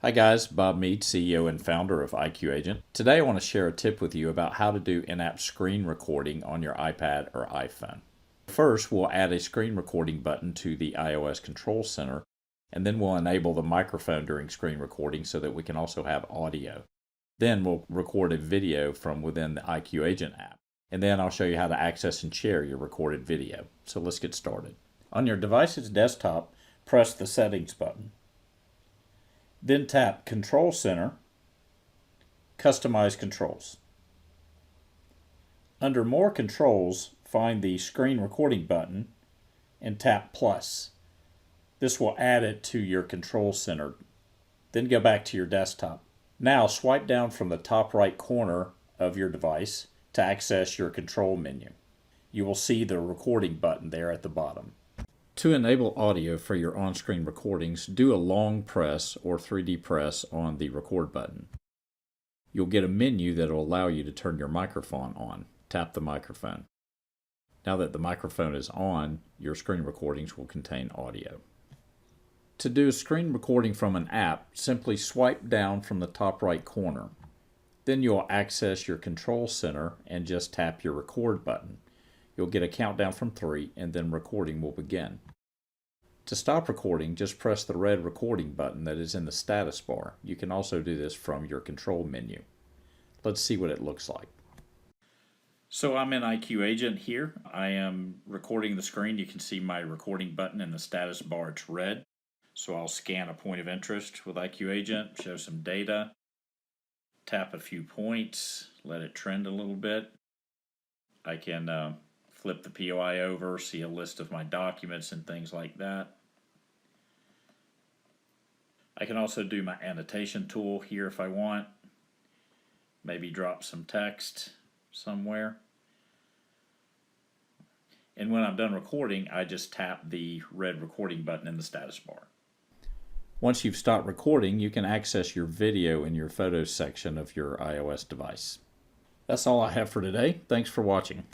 Hi guys, Bob Mead, CEO and founder of iQagent. Today I want to share a tip with you about how to do in-app screen recording on your iPad or iPhone. First, we'll add a screen recording button to the iOS Control Center, and then we'll enable the microphone during screen recording so that we can also have audio. Then we'll record a video from within the iQagent app. And then I'll show you how to access and share your recorded video. So let's get started. On your device's desktop, press the Settings button. Then tap Control Center, Customize Controls. Under More Controls, find the Screen Recording button and tap Plus. This will add it to your Control Center. Then go back to your desktop. Now swipe down from the top right corner of your device to access your control menu. You will see the recording button there at the bottom. To enable audio for your on-screen recordings, do a long press or 3D press on the record button. You'll get a menu that will allow you to turn your microphone on. Tap the microphone. Now that the microphone is on, your screen recordings will contain audio. To do a screen recording from an app, simply swipe down from the top right corner. Then you'll access your control center and just tap your record button. You'll get a countdown from 3 and then recording will begin. To stop recording, just press the red recording button that is in the status bar. You can also do this from your control menu. Let's see what it looks like. So I'm in iQagent here. I am recording the screen. You can see my recording button in the status bar. It's red. So I'll scan a point of interest with iQagent, show some data, tap a few points, let it trend a little bit. I can flip the POI over, see a list of my documents and things like that. I can also do my annotation tool here if I want. Maybe drop some text somewhere. And when I'm done recording, I just tap the red recording button in the status bar. Once you've stopped recording, you can access your video in your Photos section of your iOS device. That's all I have for today. Thanks for watching.